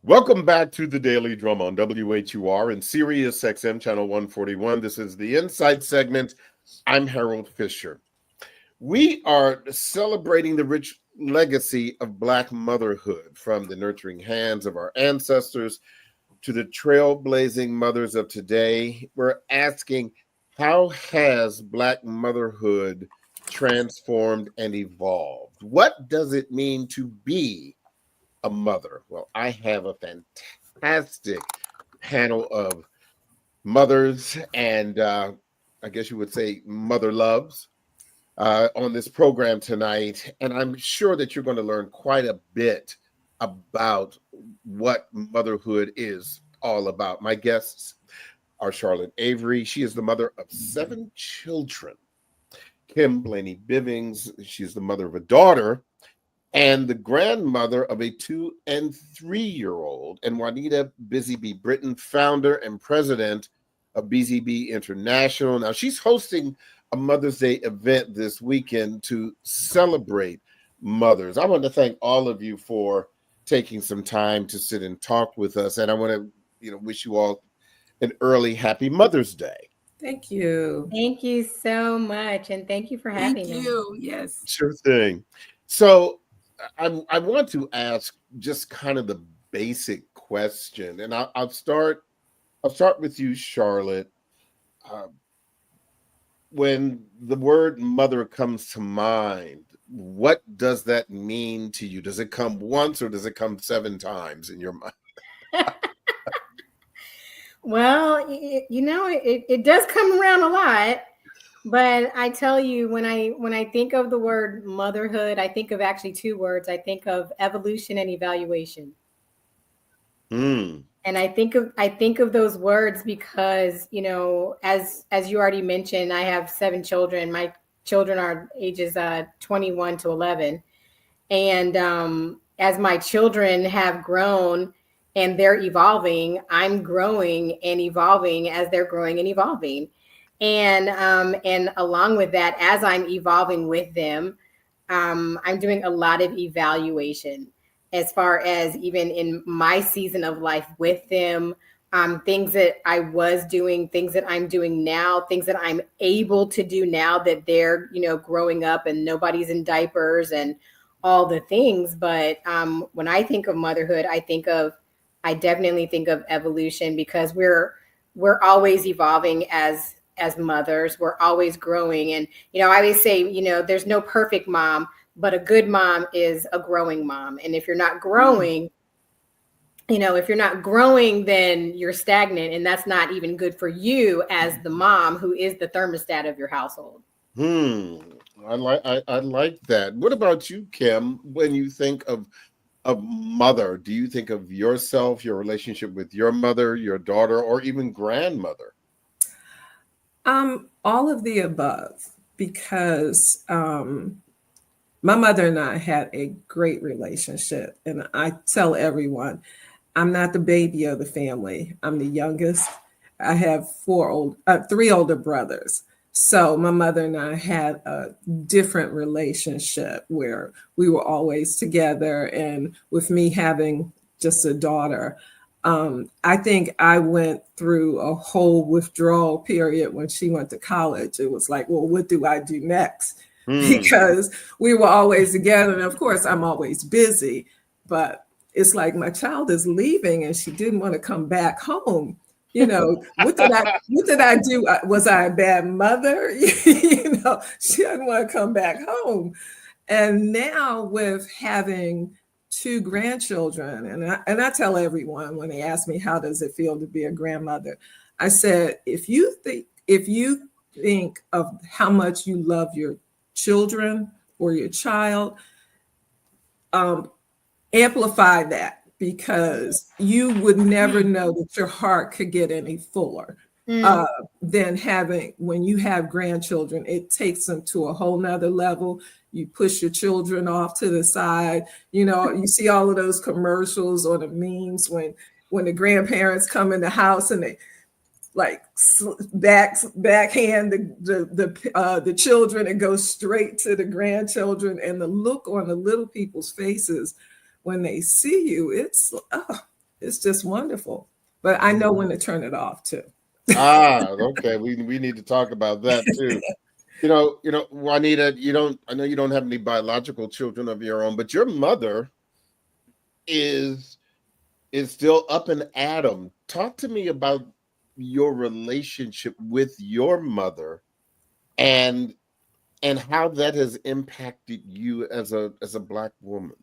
Welcome back to the Daily Drum on WHUR and Sirius XM Channel 141. This is the Insight segment. I'm Harold Fisher. We are celebrating the rich legacy of Black motherhood, from the nurturing hands of our ancestors to the trailblazing mothers of today. We're asking, how has Black motherhood transformed and evolved? What does it mean to be a mother? Well, I have a fantastic panel of mothers and I guess you would say mother loves on this program tonight. And I'm sure that you're going to learn quite a bit about what motherhood is all about. My guests are Charlotte Avery. She is the mother of 7 children. Kim Blaney Bivings, she's the mother of a daughter and the grandmother of a 2- and 3-year-old. And Juanita Busy B. Britton, founder and president of BZB International. Now, she's hosting a Mother's Day event this weekend to celebrate mothers. I want to thank all of you for taking some time to sit and talk with us. And I want to, wish you all an early happy Mother's Day. Thank you. Thank you so much. And thank you for having me. Thank you. Yes. Sure thing. So I want to ask just kind of the basic question, and I'll start with you, Charlotte. When the word mother comes to mind, what does that mean to you? Does it come once or does it come 7 times in your mind? Well, it does come around a lot. But I tell you, when I think of the word motherhood, I think of actually 2 words. I think of evolution and evaluation. And I think of those words because, as you already mentioned, I have 7 children. My children are ages 21 to 11. And as my children have grown and they're evolving, I'm growing and evolving as they're growing and evolving. And along with that, as I'm evolving with them, I'm doing a lot of evaluation as far as even in my season of life with them, things that I was doing, things that I'm doing now, things that I'm able to do now that they're, growing up and nobody's in diapers and all the things. But when I think of motherhood, I definitely think of evolution, because we're always evolving as mothers. We're always growing. And, I always say, there's no perfect mom, but a good mom is a growing mom. And if you're not growing, then you're stagnant, and that's not even good for you as the mom who is the thermostat of your household. I like that. What about you, Kim? When you think of mother, do you think of yourself, your relationship with your mother, your daughter, or even grandmother? All of the above, because my mother and I had a great relationship. And I tell everyone, I'm not the baby of the family. I'm the youngest. I have 3 older brothers. So my mother and I had a different relationship where we were always together. And with me having just a daughter, I think I went through a whole withdrawal period when she went to college. It was like, well, what do I do next? Because we were always together. And of course, I'm always busy, but it's like my child is leaving and she didn't want to come back home. What did I do? Was I a bad mother? She didn't want to come back home. And now with having 2 grandchildren, and I tell everyone when they ask me, how does it feel to be a grandmother? I said, if you think of how much you love your children or your child, amplify that, because you would never know that your heart could get any fuller than when you have grandchildren. It takes them to a whole nother level. You push your children off to the side. You see all of those commercials or the memes when the grandparents come in the house and they like backhand the children and go straight to the grandchildren, and the look on the little people's faces when they see you, it's it's just wonderful. But I know when to turn it off too. Okay. We need to talk about that too. Juanita, I know you don't have any biological children of your own, but your mother is still up and at 'em. Talk to me about your relationship with your mother and how that has impacted you as a Black woman.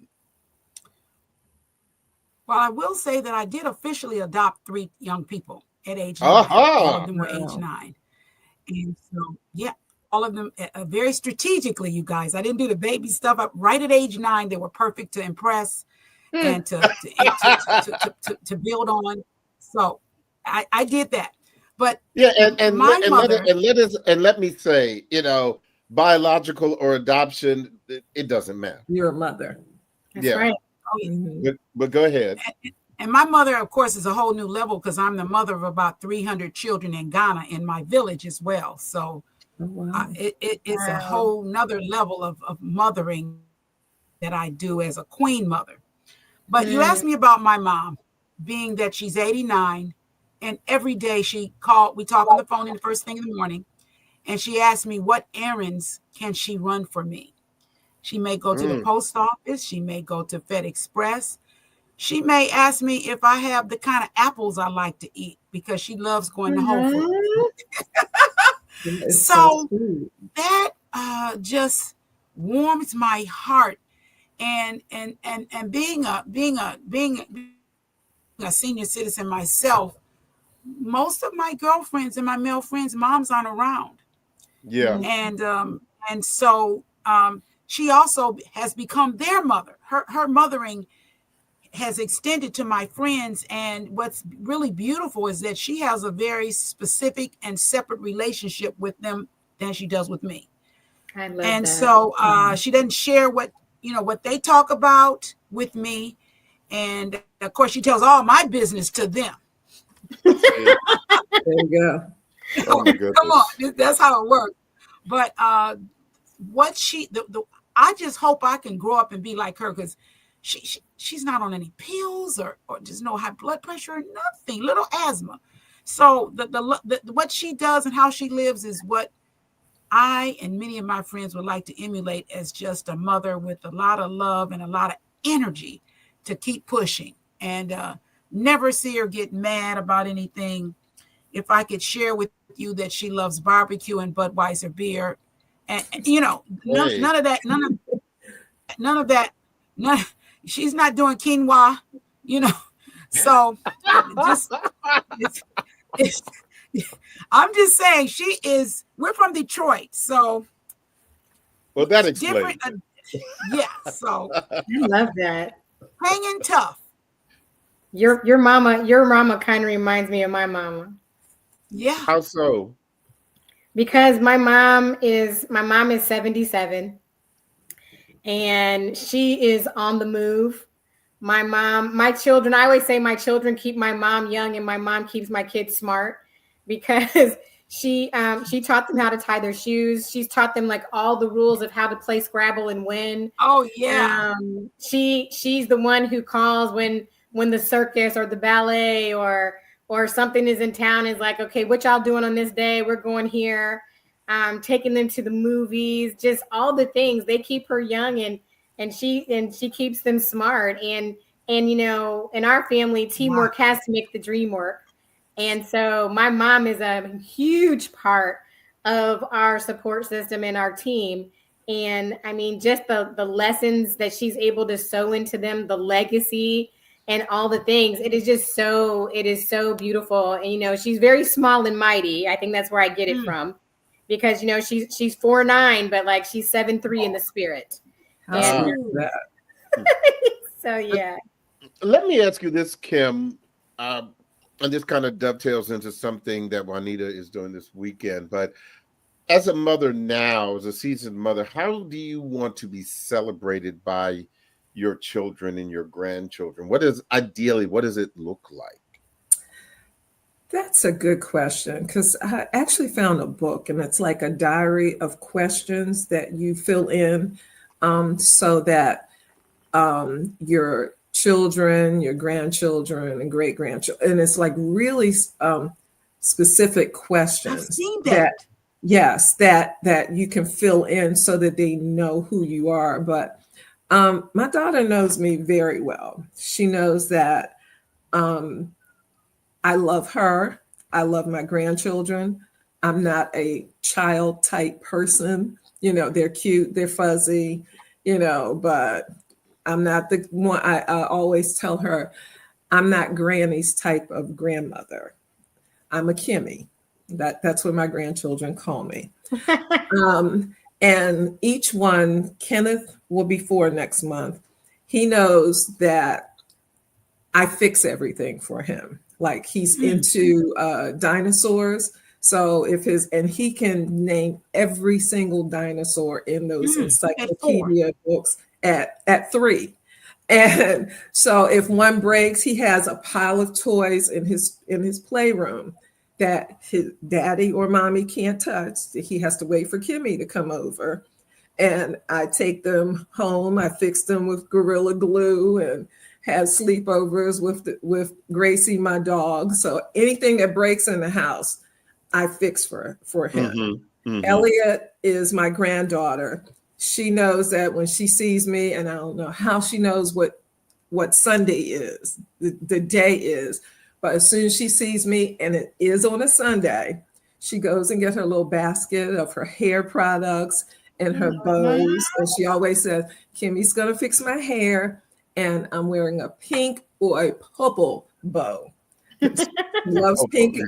Well, I will say that I did officially adopt 3 young people at age 9. All of them were age 9. And so, yeah, all of them very strategically, you guys. I didn't do the baby stuff. Right at age 9, they were perfect to impress and to build on. So I did that. But yeah, let me say, biological or adoption, it doesn't matter. You're a mother. That's right. But go ahead. And my mother, of course, is a whole new level because I'm the mother of about 300 children in Ghana in my village as well. So it's a whole nother level of mothering that I do as a queen mother. But you asked me about my mom, being that she's 89, and every day we talk on the phone in the first thing in the morning, and she asked me what errands can she run for me. She may go to the post office. She may go to Fed Express. She may ask me if I have the kind of apples I like to eat because she loves going to Whole Foods. So that just warms my heart. And being a senior citizen myself, most of my girlfriends and my male friends' moms aren't around. Yeah. And so she also has become their mother. Her mothering has extended to my friends. And what's really beautiful is that she has a very specific and separate relationship with them than she does with me. I love and that. So she doesn't share what they talk about with me. And of course, she tells all my business to them. There you go. Oh, come on, that's how it works. But what I just hope I can grow up and be like her, because she's not on any pills or just no high blood pressure or nothing, little asthma. So the what she does and how she lives is what I and many of my friends would like to emulate as just a mother with a lot of love and a lot of energy to keep pushing, and never see her get mad about anything. If I could share with you that she loves barbecue and Budweiser beer, and none of that. She's not doing quinoa, So I'm just saying we're from Detroit, so. Well, that explains. Yeah, so. I love that. Hanging tough. Your mama kind of reminds me of my mama. Yeah. How so? Because my mom is 77, and she is on the move. My children, I always say my children keep my mom young and my mom keeps my kids smart, because she taught them how to tie their shoes. She's taught them like all the rules of how to play Scrabble and win. Oh yeah. She's the one who calls when the circus or the ballet or something is in town, is like, okay, what y'all doing on this day? We're going here. Taking them to the movies, just all the things. They keep her young, and she keeps them smart. And in our family, teamwork has to make the dream work. And so my mom is a huge part of our support system and our team. And I mean, just the lessons that she's able to sow into them, the legacy and all the things. It is so beautiful. And, she's very small and mighty. I think that's where I get it from, because, she's 4'9", but like she's 7'3" in the spirit. And, so, yeah. Let me ask you this, Kim, and this kind of dovetails into something that Juanita is doing this weekend. But as a mother now, as a seasoned mother, how do you want to be celebrated by your children and your grandchildren? What does it look like? That's a good question, because I actually found a book, and it's like a diary of questions that you fill in so that your children, your grandchildren, and great grandchildren, and it's like really specific I've questions seen that. yes, that you can fill in so that they know who you are. But my daughter knows me very well. She knows that I love her. I love my grandchildren. I'm not a child type person. They're cute, they're fuzzy, but I'm not the one. I always tell her, I'm not Granny's type of grandmother. I'm a Kimmy. That's what my grandchildren call me. And each one, Kenneth will be 4 next month. He knows that I fix everything for him. Like he's into dinosaurs. So and he can name every single dinosaur in those encyclopedia books at 3. And so if one breaks, he has a pile of toys in his playroom that his daddy or mommy can't touch. He has to wait for Kimmy to come over. And I take them home. I fix them with Gorilla Glue and have sleepovers with Gracie, my dog. So anything that breaks in the house, I fix for him. Elliot is my granddaughter. She knows that when she sees me, and I don't know how she knows what Sunday is, the day is, but as soon as she sees me, and it is on a Sunday, she goes and gets her little basket of her hair products and her bows. And she always says, Kimmy's gonna fix my hair, and I'm wearing a pink or a purple bow. She loves pink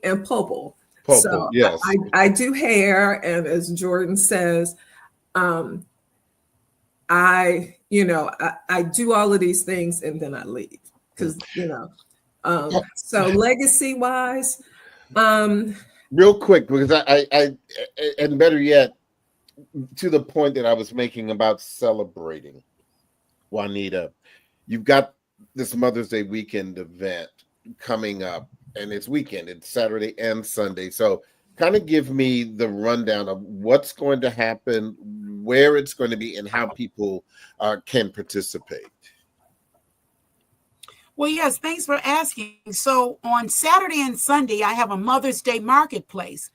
and purple. So yes. I do hair, and as Jordan says, I do all of these things and then I leave because so legacy wise, real quick, because I and better yet, to the point that I was making about celebrating, Juanita, you've got this Mother's Day weekend event coming up, and it's Saturday and Sunday. So kind of give me the rundown of what's going to happen, where it's going to be, and how people can participate. Well, yes, thanks for asking. So on Saturday and Sunday, I have a Mother's Day marketplace,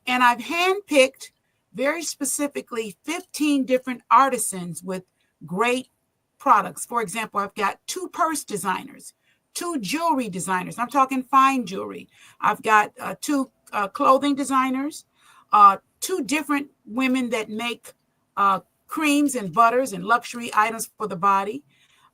and I've handpicked very specifically 15 different artisans with great products. For example, I've got 2 purse designers, 2 jewelry designers. I'm talking fine jewelry. I've got 2 clothing designers, 2 different women that make creams and butters and luxury items for the body.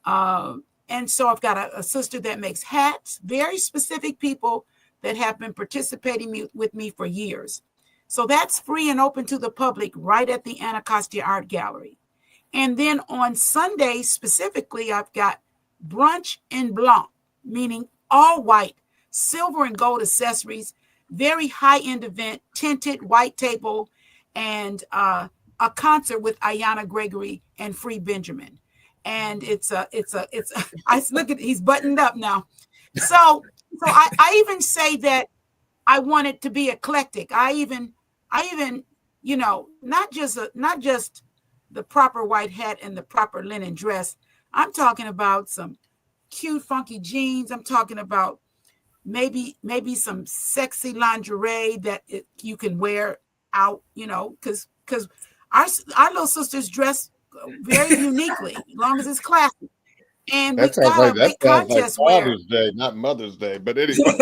And so I've got a sister that makes hats, very specific people that have been participating with me for years. So that's free and open to the public right at the Anacostia Art Gallery. And then on Sunday specifically, I've got brunch en blanc, meaning all white, silver and gold accessories, very high-end event, tinted white table, and a concert with Ayanna Gregory and Free Benjamin. And I look at, he's buttoned up now. So I even say that I want it to be eclectic. I even, not just the proper white hat and the proper linen dress. I'm talking about some cute, funky jeans. I'm talking about maybe some sexy lingerie that you can wear out, because our little sisters dress very uniquely, as long as it's classy. And that sounds like Father's Day, not Mother's Day, but anyway.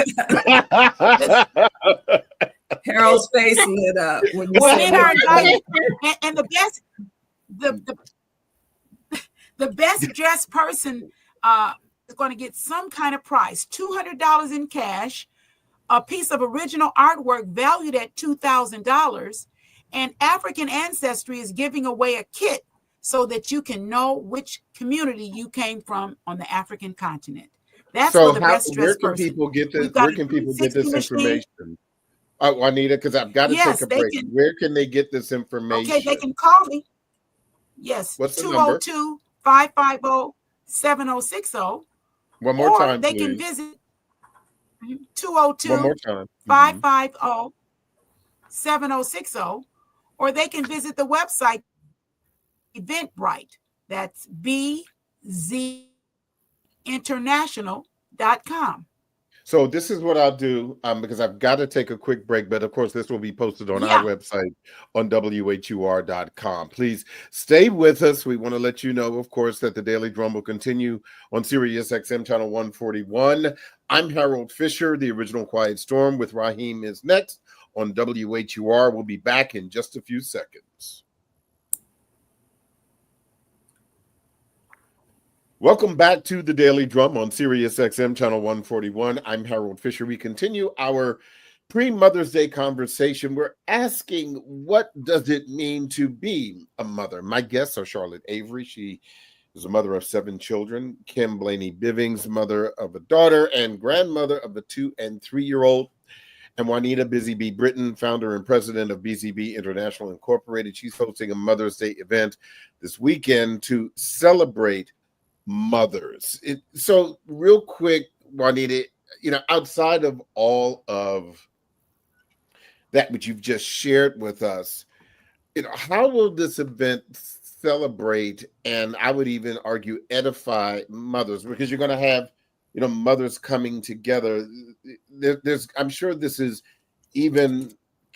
Harold's face lit up when you said that. And the best dressed person is going to get some kind of prize, $200 in cash, a piece of original artwork valued at $2,000, and African Ancestry is giving away a kit so that you can know which community you came from on the African continent. That's for the best dressed person. Where can people get this information? Juanita, because I've got to take a break. Where can they get this information? Okay, they can call me. Yes, what's the number? 202-550-7060. One more time, they please. can visit 202-550-7060, or they can visit the website Eventbrite. That's BZBrite. WHUR-International.com. So this is what I'll do, because I've got to take a quick break, but of course this will be posted on our website on WHUR.com. Please stay with us. We want to let you know, of course, that the Daily Drum will continue on Sirius XM channel 141. I'm Harold Fisher. The Original Quiet Storm with Raheem is next on WHUR. We'll be back in just a few seconds. Welcome back to the Daily Drum on Sirius XM channel 141. I'm Harold Fisher. We continue our pre-Mother's Day conversation. We're asking, what does it mean to be a mother? My guests are Charlotte Avery. She is a mother of 7 children. Kim Blaney Bivings, mother of a daughter and grandmother of a 2- and 3-year-old. And Juanita Busy B. Britton, founder and president of BZB International Incorporated. She's hosting a Mother's Day event this weekend to celebrate mothers. So real quick, Juanita, outside of all of that which you've just shared with us, how will this event celebrate, and I would even argue edify mothers? Because you're going to have, mothers coming together. I'm sure this is even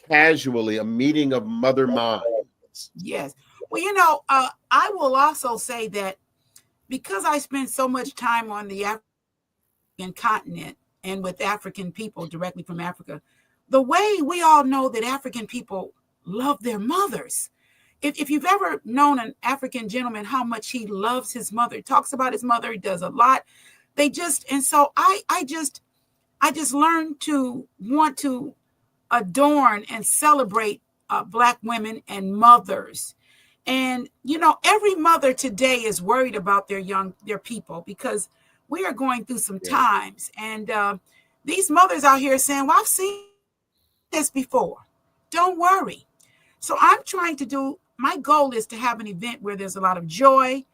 casually a meeting of mother minds. Yes. Well, I will also say that because I spent so much time on the African continent and with African people directly from Africa, the way we all know that African people love their mothers. If you've ever known an African gentleman, how much he loves his mother, he talks about his mother, he does a lot. So I just learned to want to adorn and celebrate Black women and mothers. And, every mother today is worried about their people, because we are going through some times. And these mothers out here saying, well, I've seen this before. Don't worry. So I'm trying to my goal is to have an event where there's a lot of joy.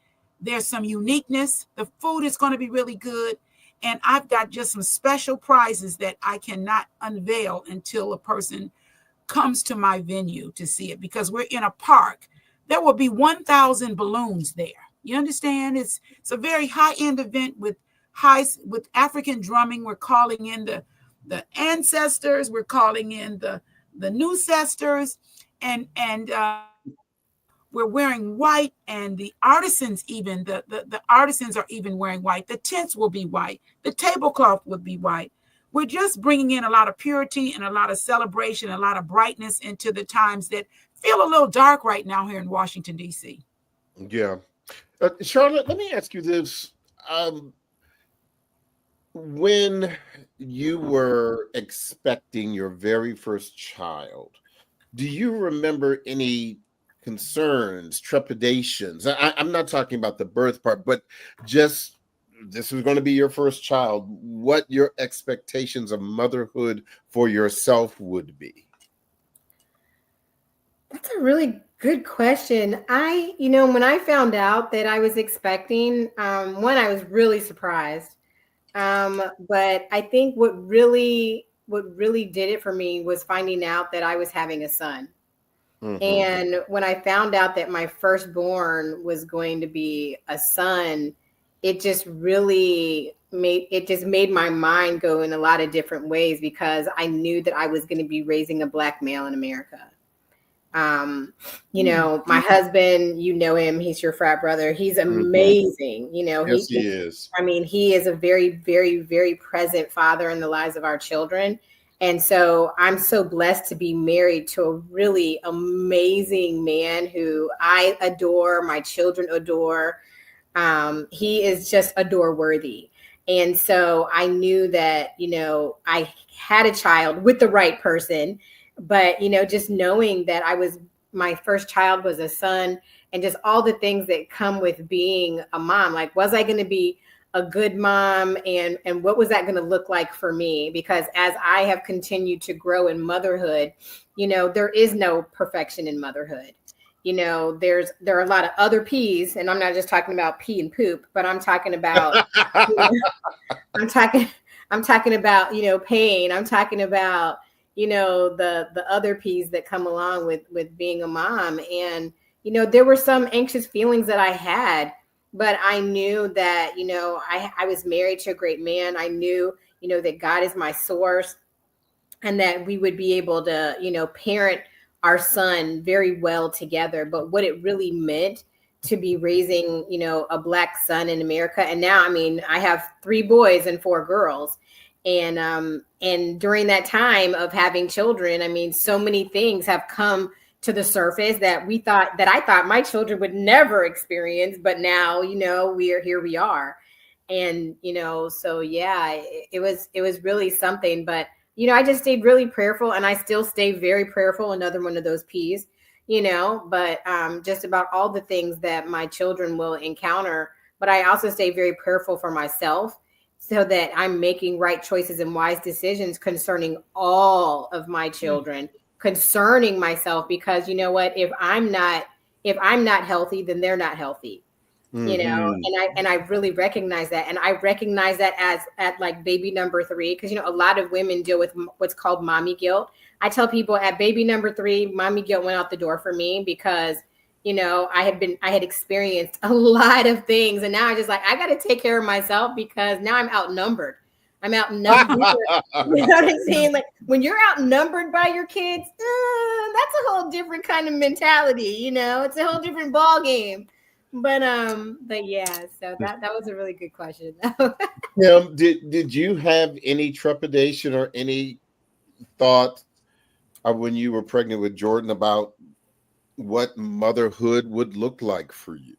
There's some uniqueness. The food is going to be really good. And I've got just some special prizes that I cannot unveil until a person comes to my venue to see it, because we're in a park. There will be 1,000 balloons there. You understand? It's a very high-end event with African drumming. We're calling in the ancestors. We're calling in the new sisters, and we're wearing white. And the artisans, even the artisans are even wearing white. The tents will be white. The tablecloth will be white. We're just bringing in a lot of purity and a lot of celebration, a lot of brightness into the times that feel a little dark right now here in Washington, D.C. Yeah. Charlotte, let me ask you this. When you were expecting your very first child, do you remember any concerns, trepidations? I'm not talking about the birth part, but just this was going to be your first child, what your expectations of motherhood for yourself would be? That's a really good question. When I found out that I was expecting, I was really surprised. But I think what really did it for me was finding out that I was having a son. Mm-hmm. And when I found out that my firstborn was going to be a son, it just really made my mind go in a lot of different ways, because I knew that I was going to be raising a Black male in America. My husband, him, he's your frat brother. He's amazing. Yes, he is. I mean, he is a very, very, very present father in the lives of our children. And so I'm so blessed to be married to a really amazing man who I adore, my children adore. He is just adore worthy. And so I knew that, I had a child with the right person. But, just knowing that my first child was a son, and just all the things that come with being a mom, like, was I going to be a good mom, and what was that going to look like for me? Because as I have continued to grow in motherhood, there is no perfection in motherhood. There are a lot of other P's, and I'm not just talking about pee and poop, but I'm talking about, I'm talking about, pain. I'm talking about, the other P's that come along with being a mom. And, there were some anxious feelings that I had, but I knew that, I was married to a great man. I knew, that God is my source, and that we would be able to, parent our son very well together. But what it really meant to be raising, a Black son in America. And now, I mean, I have 3 boys and 4 girls. And during that time of having children, I mean, so many things have come to the surface that I thought my children would never experience. But now, we are. And, so yeah, it was really something. But, I just stayed really prayerful, and I still stay very prayerful. Another one of those P's, but just about all the things that my children will encounter. But I also stay very prayerful for myself, so that I'm making right choices and wise decisions concerning all of my children, concerning myself, because you know what, if I'm not healthy, then they're not healthy. And I really recognize that. And I recognize that as at like baby number 3, because, a lot of women deal with what's called mommy guilt. I tell people at baby number 3, mommy guilt went out the door for me, because, I had experienced a lot of things. And now I just I got to take care of myself, because now I'm outnumbered. You know what I'm saying? Like, when you're outnumbered by your kids, that's a whole different kind of mentality. It's a whole different ball game. But yeah, so that was a really good question. Did you have any trepidation or any thought when you were pregnant with Jordan about what motherhood would look like for you?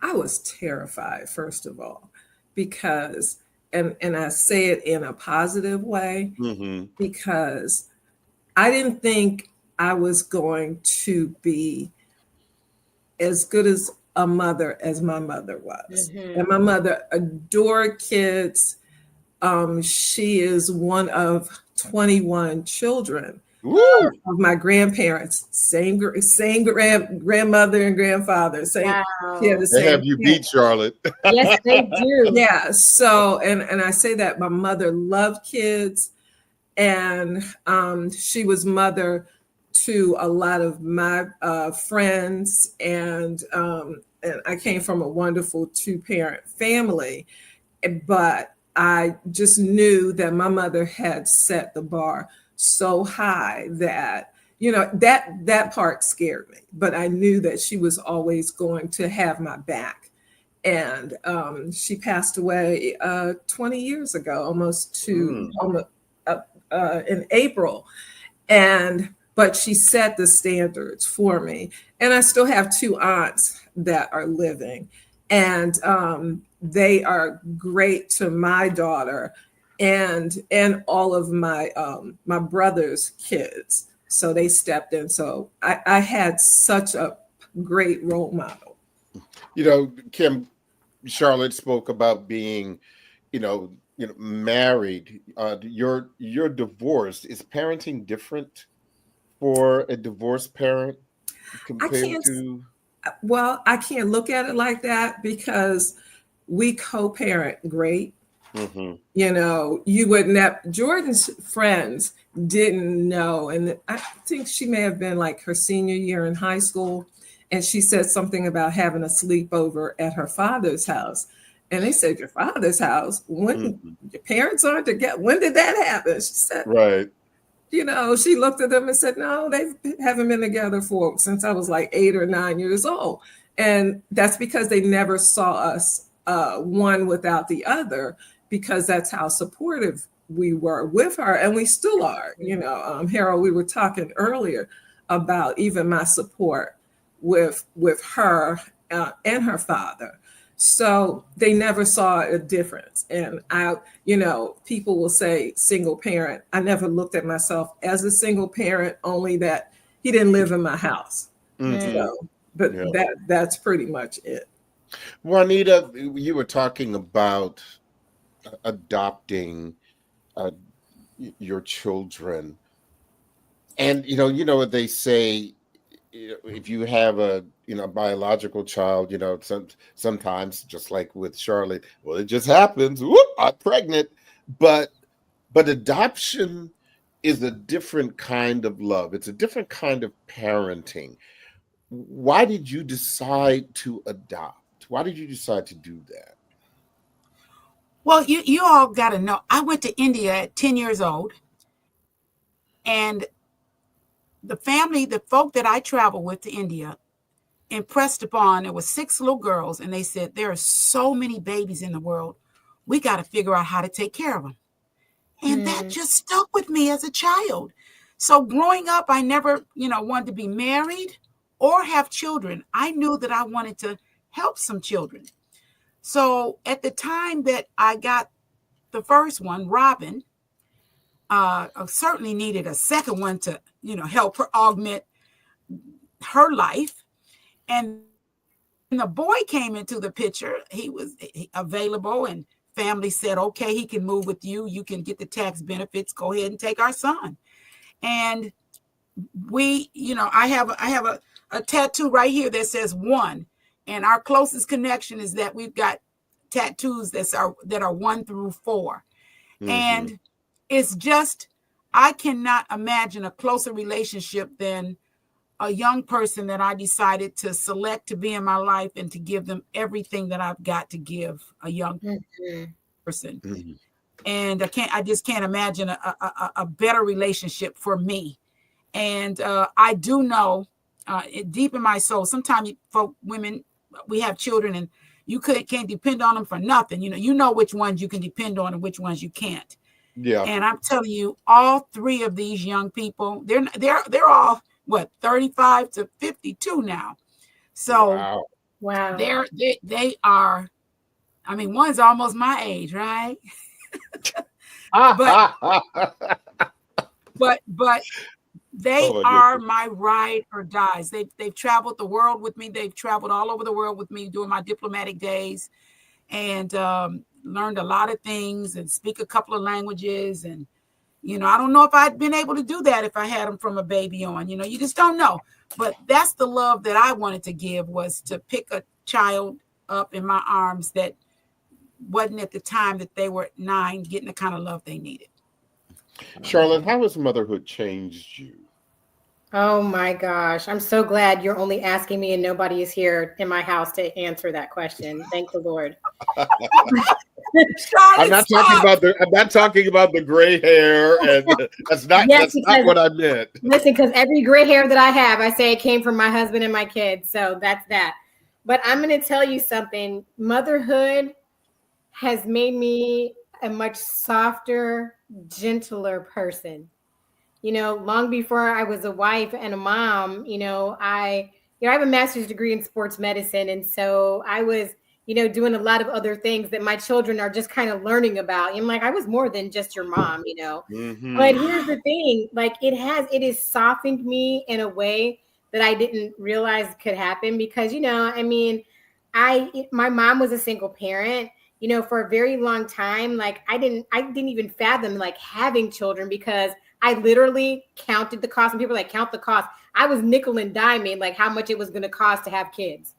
I was terrified, first of all, because, and I say it in a positive way, because I didn't think I was going to be as good as a mother as my mother was. And my mother adored kids. She is one of 21 children. Woo! Of my grandparents, same grandmother and grandfather. Wow. They have you beat, Charlotte. Yes, they do. Yeah. So, and I say that my mother loved kids, and she was mother to a lot of my friends, and I came from a wonderful 2-parent family, but I just knew that my mother had set the bar so high that, that part scared me, but I knew that she was always going to have my back. And she passed away 20 years ago, almost in April. But she set the standards for me. And I still have 2 aunts that are living, and they are great to my daughter and all of my my brother's kids. So they stepped in. So I had such a great role model. Kim, Charlotte spoke about being, married. You're divorced. Is parenting different for a divorced parent compared to? Well, I can't look at it like that, because we co-parent great. You wouldn't have, Jordan's friends didn't know. And I think she may have been like her senior year in high school. And she said something about having a sleepover at her father's house. And they said, your father's house? When your parents aren't together? When did that happen? She said, right. She looked at them and said, no, they haven't been together since I was like 8 or 9 years old. And that's because they never saw us one without the other, because that's how supportive we were with her. And we still are. Harold, we were talking earlier about even my support with her and her father. So they never saw a difference. And people will say single parent. I never looked at myself as a single parent, only that he didn't live in my house. So, but that's pretty much it. Juanita, you were talking about adopting your children. And, what they say, if you have a biological child, sometimes, just like with Charlotte, well, it just happens. Whoop, I'm pregnant. But adoption is a different kind of love. It's a different kind of parenting. Why did you decide to adopt? Why did you decide to do that? Well, you all got to know, I went to India at 10 years old, and the folk that I traveled with to India impressed upon, there were 6 little girls, and they said, there are so many babies in the world. We got to figure out how to take care of them. And that just stuck with me as a child. So growing up, I never, wanted to be married or have children. I knew that I wanted to help some children. So at the time that I got the first one, Robin, I certainly needed a second one to, help her augment her life. And the boy came into the picture. He was available, and family said, okay, he can move with you. You can get the tax benefits. Go ahead and take our son. And we, I have a tattoo right here that says 1. And our closest connection is that we've got tattoos that are 1 through 4. Mm-hmm. And it's just, I cannot imagine a closer relationship than a young person that I decided to select to be in my life and to give them everything that I've got to give a young person. Mm-hmm. And I just can't imagine a better relationship for me. And I do know deep in my soul, sometimes women, we have children and you can't depend on them for nothing. You know which ones you can depend on and which ones you can't. Yeah. And I'm telling you, all 3 of these young people, they're all 35 to 52 now. So wow. They are, I mean, one's almost my age, right? but they are my ride or dies. They've traveled the world with me. They've traveled all over the world with me during my diplomatic days, and learned a lot of things and speak a couple of languages. And I don't know if I'd been able to do that if I had them from a baby on. You just don't know. But that's the love that I wanted to give, was to pick a child up in my arms that wasn't at the time that they were 9 getting the kind of love they needed. Charlotte, how has motherhood changed you? Oh my gosh. I'm so glad you're only asking me and nobody is here in my house to answer that question. Thank the Lord. I'm not talking about the gray hair, and that's not what I meant. Listen, because every gray hair that I have, I say it came from my husband and my kids. So that's that. But I'm going to tell you something. Motherhood has made me a much softer, gentler person. Long before I was a wife and a mom, I have a master's degree in sports medicine. And so I was, doing a lot of other things that my children are just kind of learning about. I'm like, I was more than just your mom, Mm-hmm. But here's the thing, like it has softened me in a way that I didn't realize could happen because, my mom was a single parent. For a very long time, like I didn't even fathom like having children because I literally counted the cost. And people are like, count the cost. I was nickel and diming like how much it was going to cost to have kids.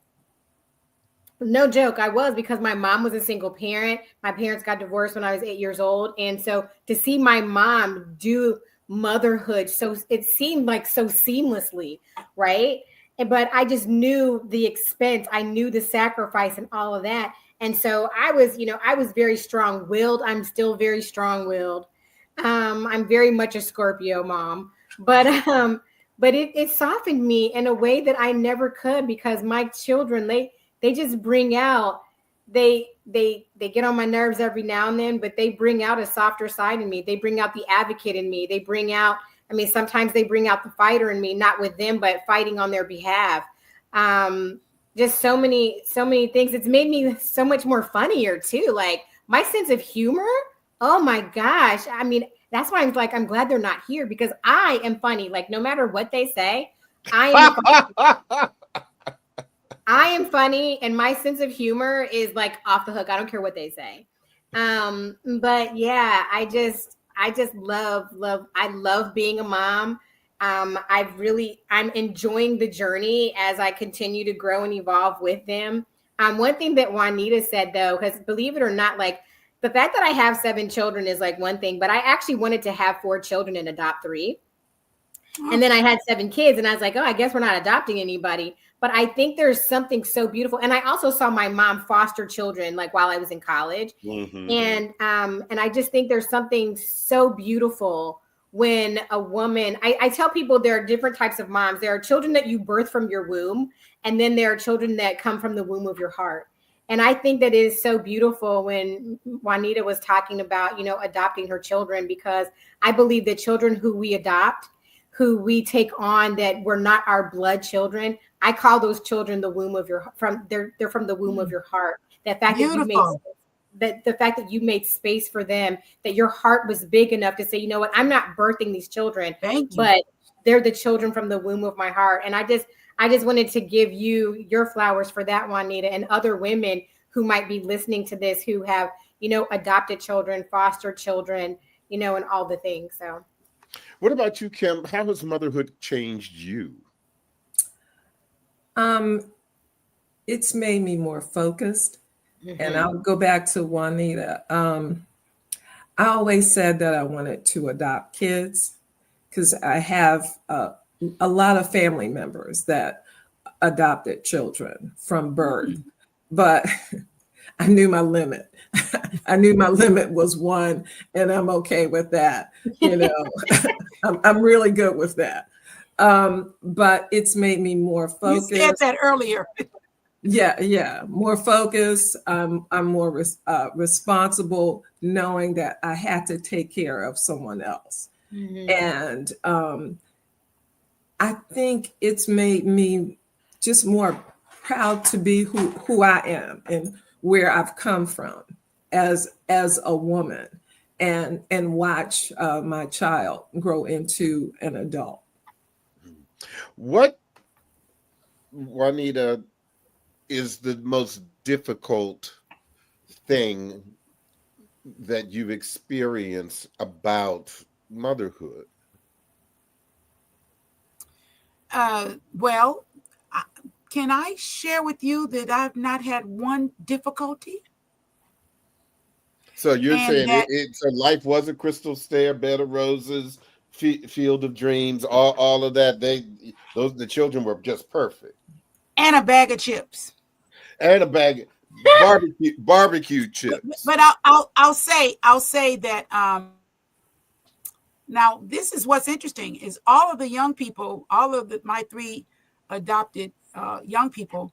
No joke. I was, because my mom was a single parent. My parents got divorced when I was 8 years old. And so to see my mom do motherhood, so it seemed like so seamlessly, right? But I just knew the expense. I knew the sacrifice and all of that. And so I was very strong-willed. I'm still very strong-willed. I'm very much a Scorpio mom, but it softened me in a way that I never could, because my children, they just bring out, they get on my nerves every now and then, but they bring out a softer side in me. They bring out the advocate in me. They bring out, sometimes they bring out the fighter in me, not with them, but fighting on their behalf. Just so many things. It's made me so much more funnier too. Like my sense of humor. Oh my gosh. That's why I'm glad they're not here, because I am funny. Like no matter what they say, I am funny, and my sense of humor is like off the hook. I don't care what they say. But yeah, I just love. I love being a mom. I'm enjoying the journey as I continue to grow and evolve with them. One thing that Juanita said though, because believe it or not, like the fact that I have 7 children is like one thing, but I actually wanted to have 4 children and adopt 3. And then I had 7 kids and I was like, oh, I guess we're not adopting anybody. But I think there's something so beautiful. And I also saw my mom foster children like while I was in college. Mm-hmm. And I just think there's something so beautiful when a woman, I tell people there are different types of moms. There are children that you birth from your womb, and then there are children that come from the womb of your heart. And I think that is so beautiful when Juanita was talking about, you know, adopting her children, because I believe that children who we adopt, who we take on, that were not our blood children, I call those children the womb of your, they're from the womb of your heart. That fact that you made, that the fact that you made space for them, that your heart was big enough to say, you know what, I'm not birthing these children, but they're the children from the womb of my heart. And I just wanted to give you your flowers for that, Juanita, and other women who might be listening to this, who have, you know, adopted children, foster children, you know, and all the things. So what about you, Kim? How has motherhood changed you? It's made me more focused. mm-hmm. And I'll go back to Juanita. I always said that I wanted to adopt kids because I have a lot of family members that adopted children from birth, but I knew my limit. I knew my limit was one, and I'm okay with that. You know, I'm really good with that. But it's made me more focused. You said that earlier. Yeah, more focused. I'm more responsible, knowing that I had to take care of someone else. Mm-hmm. And I think it's made me just more proud to be who I am and where I've come from as a woman, and watch my child grow into an adult. What, Juanita, is the most difficult thing that you've experienced about motherhood? Well, can I share with you that I've not had one difficulty? So you're And saying that- so life was a crystal stair, bed of roses, field of dreams, all of that. The children were just perfect. And a bag of chips. And a bag barbecue chips. But I'll say that now this is what's interesting is all of the young people, my three adopted young people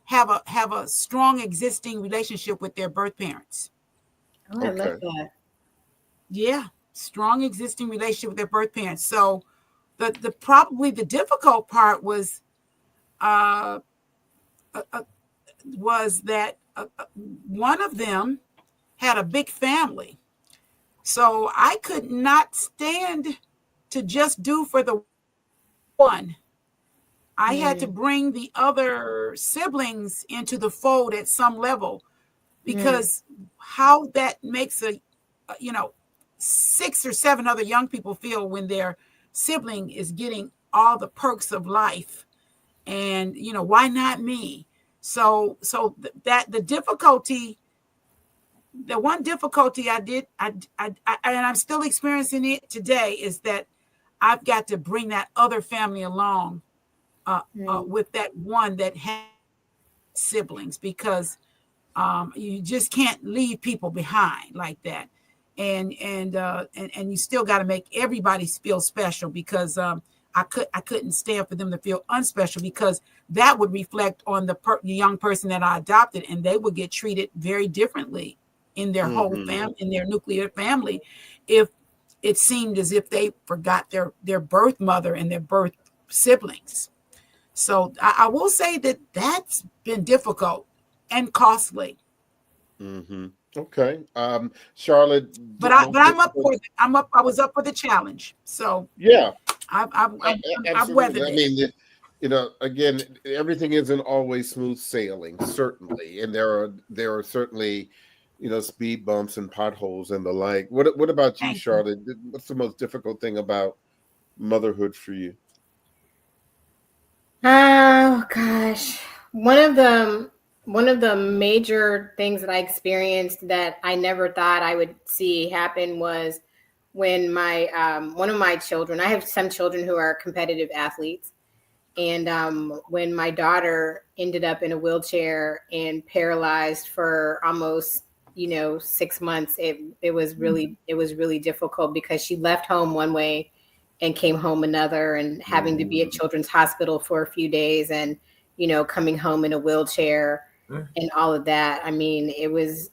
have a strong existing relationship with their birth parents. Oh, I love that. Yeah, strong existing relationship with their birth parents. So the probably the difficult part was that one of them had a big family. So I could not stand to just do for the one. I had to bring the other siblings into the fold at some level, because how that makes 6 or 7 other young people feel when their sibling is getting all the perks of life, and why not me? So that the difficulty, the one difficulty I and I'm still experiencing it today, is that I've got to bring that other family along with that one that has siblings, because you just can't leave people behind like that, and you still got to make everybody feel special, because I couldn't stand for them to feel unspecial, because that would reflect on the young person that I adopted, and they would get treated very differently in their whole family, in their nuclear family, if it seemed as if they forgot their birth mother and their birth siblings. So I will say that that's been difficult and costly. Okay, Charlotte. But I'm up for it. I was up for the challenge. So yeah, I've weathered it. I mean, again, everything isn't always smooth sailing, certainly, and there are certainly, speed bumps and potholes and the like. What about you, Charlotte? What's the most difficult thing about motherhood for you? Oh gosh, one of the major things that I experienced that I never thought I would see happen was when my one of my children. I have some children who are competitive athletes, And when my daughter ended up in a wheelchair and paralyzed for almost, 6 months, it was really difficult because she left home one way and came home another, and having to be at Children's Hospital for a few days, and coming home in a wheelchair and all of that. I mean, it was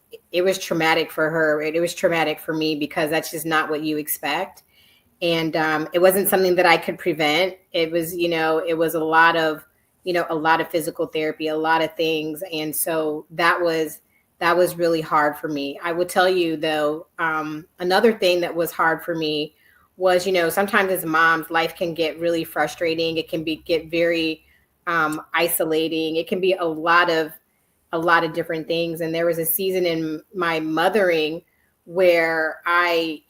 traumatic for her. It was traumatic for me because that's just not what you expect. And it wasn't something that I could prevent. It was, it was a lot of physical therapy, a lot of things. And so that was really hard for me. I will tell you though, another thing that was hard for me was, sometimes as moms, life can get really frustrating. It can get very isolating. It can be a lot of different things. And there was a season in my mothering where I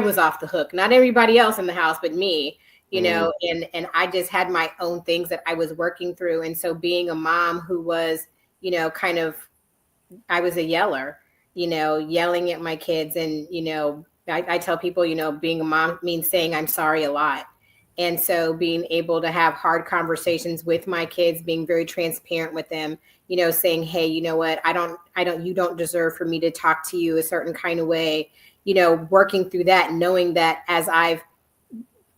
was off the hook, not everybody else in the house, but me, and I just had my own things that I was working through. And so being a mom who was, I was a yeller, yelling at my kids. And, I tell people, being a mom means saying I'm sorry a lot. And so being able to have hard conversations with my kids, being very transparent with them, saying, hey, you know what, you don't deserve for me to talk to you a certain kind of way, working through that, knowing that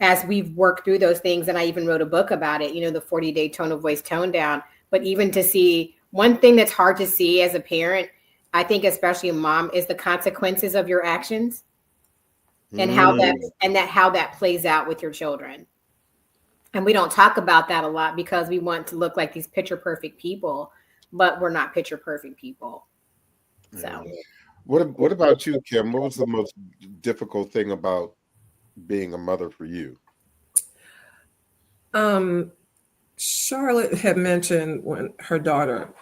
as we've worked through those things, and I even wrote a book about it, the 40-day tone of voice tone down. But even to see, one thing that's hard to see as a parent, I think especially a mom, is the consequences of your actions. And how that plays out with your children. And we don't talk about that a lot because we want to look like these picture perfect people, but we're not picture perfect people. So what about you, Kim? What was the most difficult thing about being a mother for you? Charlotte had mentioned when her daughter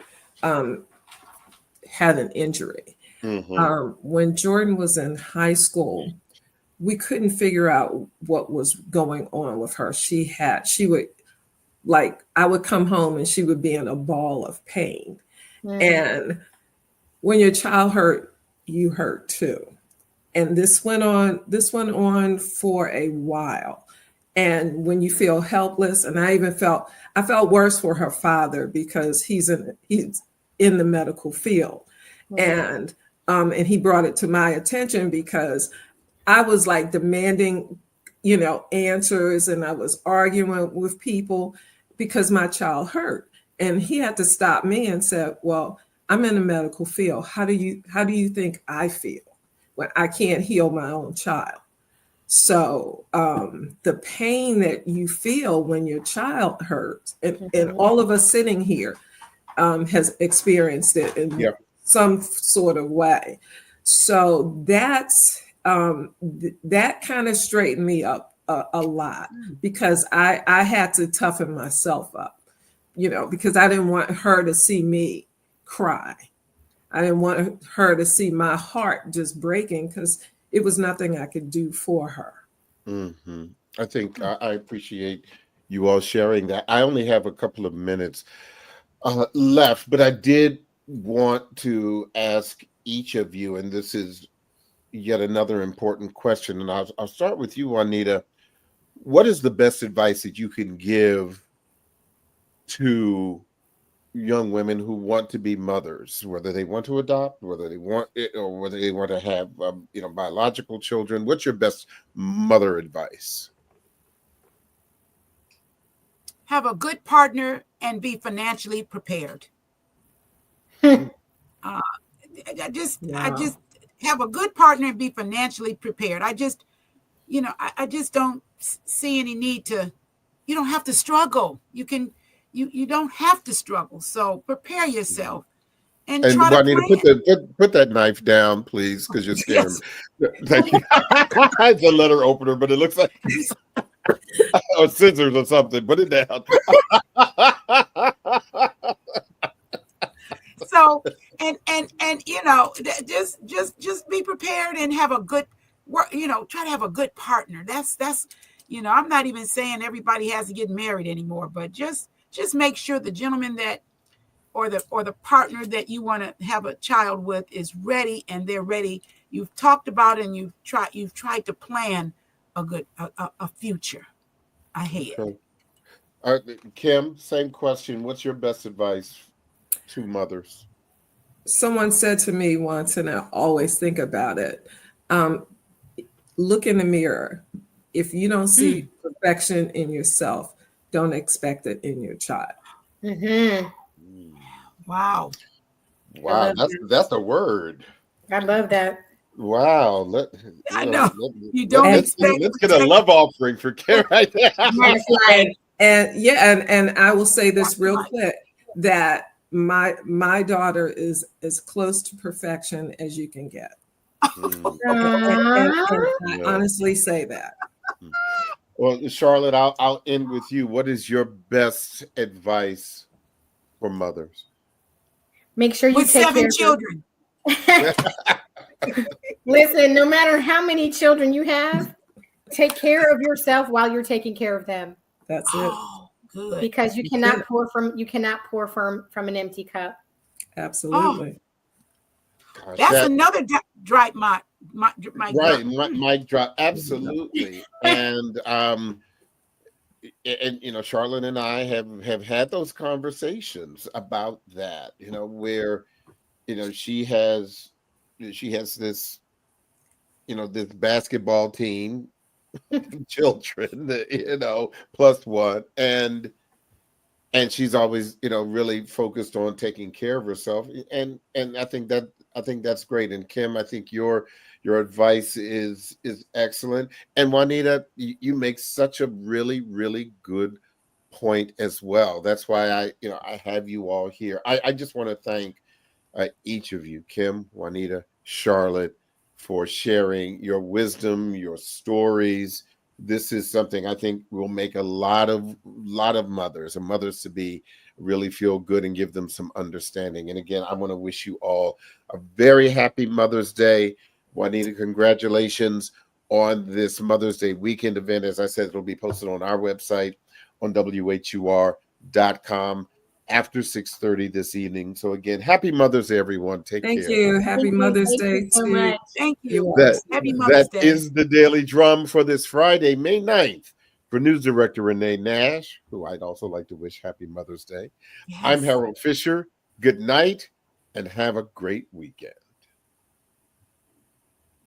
had an injury. When Jordan was in high school, we couldn't figure out what was going on with her. I would come home and she would be in a ball of pain. And when your child hurt, you hurt too. And this went on for a while. And when you feel helpless, and I felt worse for her father because he's in the medical field. And he brought it to my attention because I was like demanding, answers, and I was arguing with people because my child hurt. And he had to stop me and said, well, I'm in the medical field. How do you think I feel when I can't heal my own child? So the pain that you feel when your child hurts, and all of us sitting here has experienced it in some sort of way. So that kind of straightened me up a lot because I had to toughen myself up, because I didn't want her to see me cry. I didn't want her to see my heart just breaking because it was nothing I could do for her. I think I appreciate you all sharing that. I only have a couple of minutes left, but I did want to ask each of you, and this is yet another important question, and I'll start with you, Juanita. What is the best advice that you can give to young women who want to be mothers, whether they want to adopt, whether they want it, or whether they want to have biological children? What's your best mother advice? Have a good partner and be financially prepared. I just have a good partner and be financially prepared. I just don't see any need to. You don't have to struggle. You don't have to struggle. So prepare yourself and try to put that knife down, please, because you're scaring me. Thank you. It's a letter opener, but it looks like or scissors or something. Put it down. So and just be prepared and have a good work. Try to have a good partner. That's I'm not even saying everybody has to get married anymore, but just make sure the gentleman that or the partner that you want to have a child with is ready, and they're ready. You've talked about it and you've tried to plan a good a future ahead. Kim, same question. What's your best advice to mothers? Someone said to me once, and I always think about it, look in the mirror. If you don't see perfection in yourself, don't expect it in your child. Mm-hmm. Wow. Wow, that's a word. I love that. Wow. I know. You don't let's get a love offering for Kim right there. Yes, like And I will say this real quick, that my daughter is as close to perfection as you can get. And I honestly say that. Well, Charlotte, I'll end with you. What is your best advice for mothers? make sure you with take 7 care children. Listen, no matter how many children you have, take care of yourself while you're taking care of them. That's it. Oh, good. Because you cannot pour from an empty cup. Absolutely. Gosh, That's another mic right, mic drop. Absolutely. And you know, Charlotte and I have had those conversations about that, you know, where, you know, she has this, you know, this basketball team, children, you know, plus one, and she's always, you know, really focused on taking care of herself, and I think that's great. And Kim, I think your advice is excellent. And Juanita, you make such a really, really good point as well. That's why I have you all here. I just want to thank each of you, Kim, Juanita, Charlotte, for sharing your wisdom, your stories. This is something I think will make a lot of mothers and mothers to be really feel good and give them some understanding. And again, I want to wish you all a very happy Mother's Day. Juanita, congratulations on this Mother's Day weekend event. As I said, it'll be posted on our website on WHUR.com after 6:30 this evening. So again, happy Mother's Day, everyone. Take care. Thank you. Happy Mother's Day so to much. Thank you. Happy That Mother's Day. is the Daily Drum for this Friday, May 9th. For News Director Renee Nash, who I'd also like to wish happy Mother's Day. Yes. I'm Harold Fisher. Good night and have a great weekend.